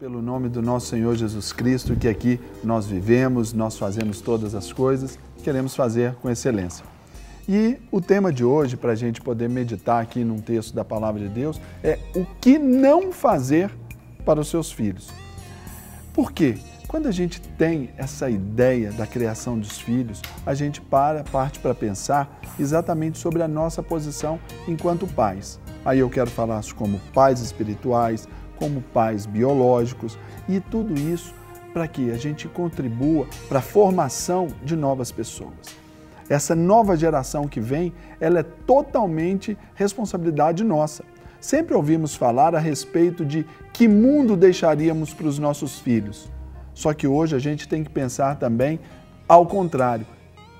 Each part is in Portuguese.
pelo nome do nosso Senhor Jesus Cristo, que aqui nós vivemos, nós fazemos todas as coisas, queremos fazer com excelência. E o tema de hoje, para a gente poder meditar aqui num texto da Palavra de Deus, é o que não fazer para os seus filhos. Por quê? Quando a gente tem essa ideia da criação dos filhos, a gente parte para pensar exatamente sobre a nossa posição enquanto pais. Aí eu quero falar como pais espirituais, como pais biológicos e tudo isso para que a gente contribua para a formação de novas pessoas. Essa nova geração que vem, ela é totalmente responsabilidade nossa. Sempre ouvimos falar a respeito de que mundo deixaríamos para os nossos filhos. Só que hoje a gente tem que pensar também ao contrário.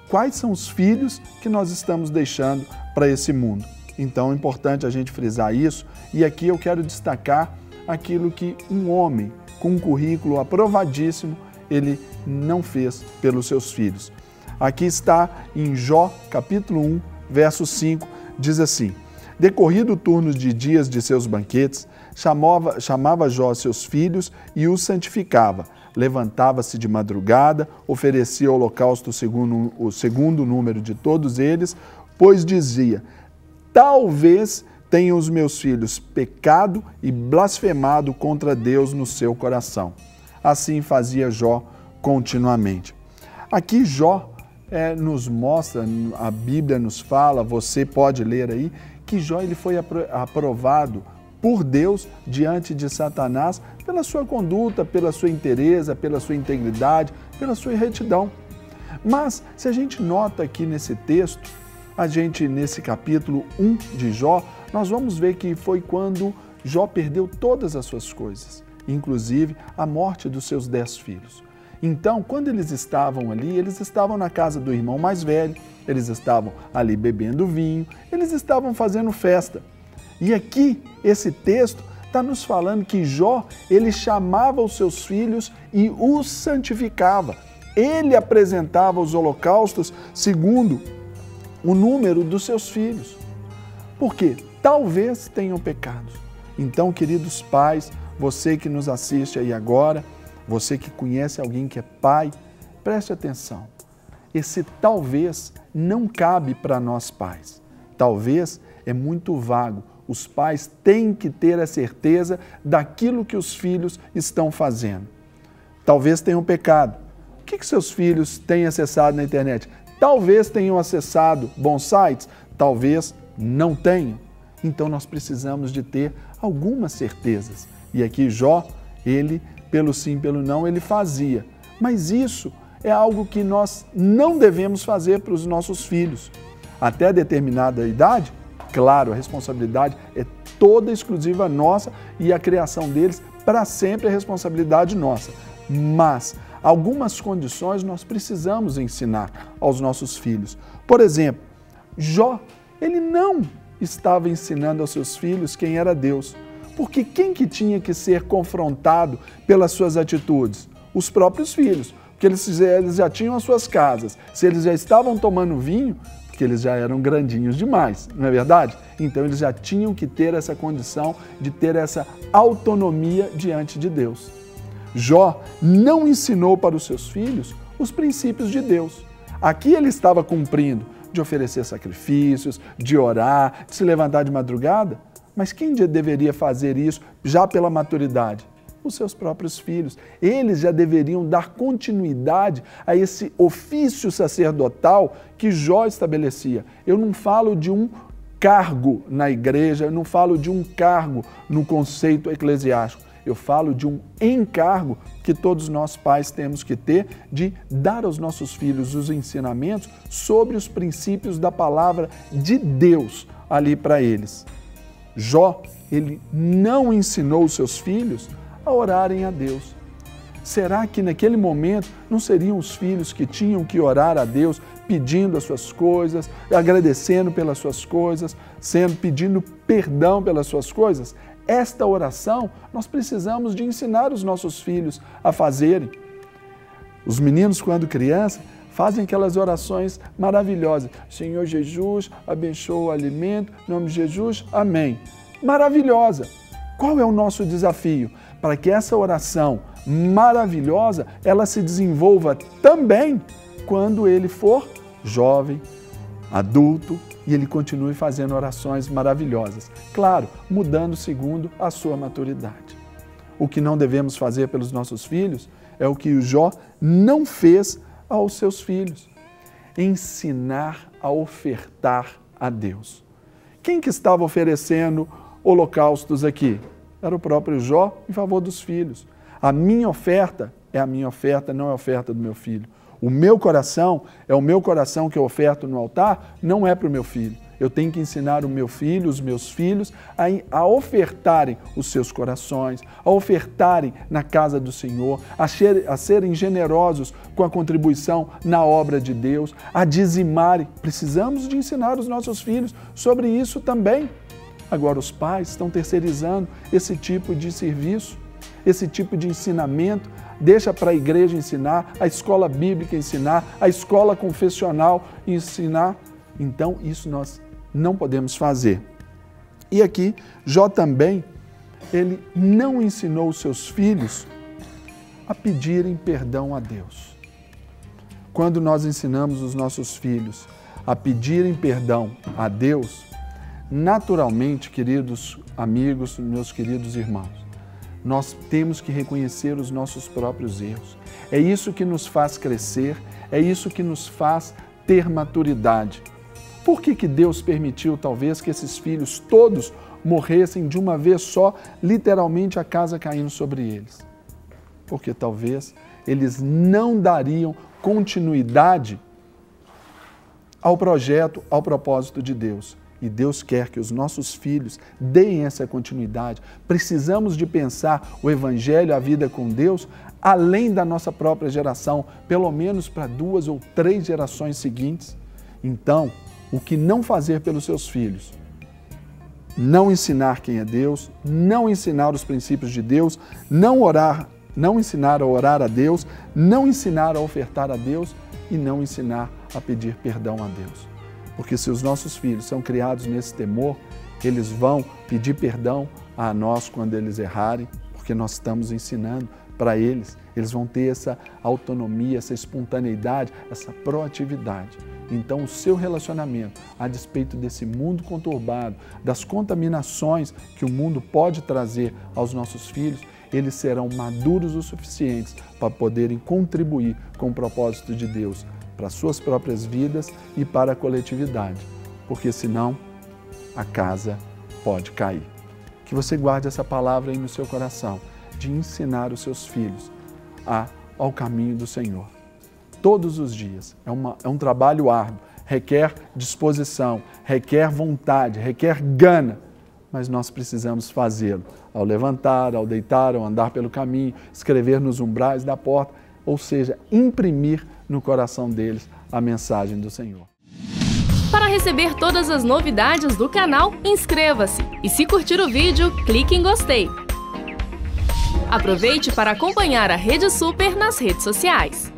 Quais são os filhos que nós estamos deixando para esse mundo? Então é importante a gente frisar isso e aqui eu quero destacar aquilo que um homem com um currículo aprovadíssimo, ele não fez pelos seus filhos. Aqui está em Jó, capítulo 1, verso 5, diz assim: decorrido o turno de dias de seus banquetes, chamava Jó seus filhos e os santificava. Levantava-se de madrugada, oferecia holocausto segundo o segundo número de todos eles, pois dizia: talvez tenham os meus filhos pecado e blasfemado contra Deus no seu coração. Assim fazia Jó continuamente. Aqui Jó nos mostra, a Bíblia nos fala, você pode ler aí, que Jó ele foi aprovado por Deus diante de Satanás pela sua conduta, pela sua inteireza, pela sua integridade, pela sua retidão. Mas se a gente nota aqui nesse texto, nesse capítulo 1 de Jó, nós vamos ver que foi quando Jó perdeu todas as suas coisas, inclusive a morte dos seus 10 filhos. Então, quando eles estavam ali, eles estavam na casa do irmão mais velho, eles estavam ali bebendo vinho, eles estavam fazendo festa. E aqui, esse texto está nos falando que Jó, ele chamava os seus filhos e os santificava. Ele apresentava os holocaustos segundo o número dos seus filhos. Por quê? Talvez tenham pecados. Então, queridos pais, você que nos assiste aí agora, você que conhece alguém que é pai, preste atenção. Esse talvez não cabe para nós pais. Talvez é muito vago. Os pais têm que ter a certeza daquilo que os filhos estão fazendo. Talvez tenham pecado. O que seus filhos têm acessado na internet? Talvez tenham acessado bons sites, talvez não tenham. Então nós precisamos de ter algumas certezas. E aqui Jó, ele, pelo sim, pelo não, ele fazia. Mas isso é algo que nós não devemos fazer para os nossos filhos. Até determinada idade, claro, a responsabilidade é toda exclusiva nossa e a criação deles para sempre é responsabilidade nossa. Mas algumas condições nós precisamos ensinar aos nossos filhos. Por exemplo, Jó, ele não estava ensinando aos seus filhos quem era Deus. Porque quem que tinha que ser confrontado pelas suas atitudes? Os próprios filhos. Porque eles já tinham as suas casas. Se eles já estavam tomando vinho, porque eles já eram grandinhos demais, não é verdade? Então eles já tinham que ter essa condição de ter essa autonomia diante de Deus. Jó não ensinou para os seus filhos os princípios de Deus. Aqui ele estava cumprindo de oferecer sacrifícios, de orar, de se levantar de madrugada. Mas quem deveria fazer isso já pela maturidade? Os seus próprios filhos. Eles já deveriam dar continuidade a esse ofício sacerdotal que Jó estabelecia. Eu não falo de um cargo na igreja, eu não falo de um cargo no conceito eclesiástico. Eu falo de um encargo que todos nós pais temos que ter de dar aos nossos filhos os ensinamentos sobre os princípios da palavra de Deus ali para eles. Jó, ele não ensinou os seus filhos a orarem a Deus. Será que naquele momento não seriam os filhos que tinham que orar a Deus pedindo as suas coisas, agradecendo pelas suas coisas, pedindo perdão pelas suas coisas? Esta oração nós precisamos de ensinar os nossos filhos a fazerem. Os meninos, quando criança, fazem aquelas orações maravilhosas. Senhor Jesus, abençoa o alimento, em nome de Jesus, amém. Maravilhosa! Qual é o nosso desafio? para que essa oração maravilhosa, ela se desenvolva também quando ele for jovem, adulto, e ele continue fazendo orações maravilhosas. Claro, mudando segundo a sua maturidade. O que não devemos fazer pelos nossos filhos é o que o Jó não fez aos seus filhos. Ensinar a ofertar a Deus. Quem que estava oferecendo holocaustos aqui? Era o próprio Jó em favor dos filhos. A minha oferta é a minha oferta, não é a oferta do meu filho. O meu coração é o meu coração que eu oferto no altar, não é para o meu filho. Eu tenho que ensinar o meu filho, os meus filhos, a ofertarem os seus corações, a ofertarem na casa do Senhor, a serem generosos com a contribuição na obra de Deus, a dizimarem. Precisamos de ensinar os nossos filhos sobre isso também. Agora, os pais estão terceirizando esse tipo de serviço, esse tipo de ensinamento. Deixa para a igreja ensinar, a escola bíblica ensinar, a escola confessional ensinar. Então, isso nós não podemos fazer. E aqui, Jó também, ele não ensinou os seus filhos a pedirem perdão a Deus. Quando nós ensinamos os nossos filhos a pedirem perdão a Deus, naturalmente, queridos amigos, meus queridos irmãos, nós temos que reconhecer os nossos próprios erros. É isso que nos faz crescer, é isso que nos faz ter maturidade. Por que Deus permitiu, talvez, que esses filhos todos morressem de uma vez só, literalmente a casa caindo sobre eles? Porque talvez eles não dariam continuidade ao projeto, ao propósito de Deus. E Deus quer que os nossos filhos deem essa continuidade. Precisamos de pensar o Evangelho, a vida com Deus, além da nossa própria geração, pelo menos para 2 ou 3 gerações seguintes. Então, o que não fazer pelos seus filhos? Não ensinar quem é Deus, não ensinar os princípios de Deus, não ensinar a orar a Deus, não ensinar a ofertar a Deus e não ensinar a pedir perdão a Deus. Porque se os nossos filhos são criados nesse temor, eles vão pedir perdão a nós quando eles errarem, porque nós estamos ensinando para eles. Eles vão ter essa autonomia, essa espontaneidade, essa proatividade. Então, o seu relacionamento, a despeito desse mundo conturbado, das contaminações que o mundo pode trazer aos nossos filhos, eles serão maduros o suficientes para poderem contribuir com o propósito de Deus para as suas próprias vidas e para a coletividade, porque senão a casa pode cair. Que você guarde essa palavra aí no seu coração, de ensinar os seus filhos ao caminho do Senhor. Todos os dias. É um trabalho árduo, requer disposição, requer vontade, requer gana, mas nós precisamos fazê-lo ao levantar, ao deitar, ao andar pelo caminho, escrever nos umbrais da porta, ou seja, imprimir no coração deles a mensagem do Senhor. Para receber todas as novidades do canal, inscreva-se e se curtir o vídeo, clique em gostei. Aproveite para acompanhar a Rede Super nas redes sociais.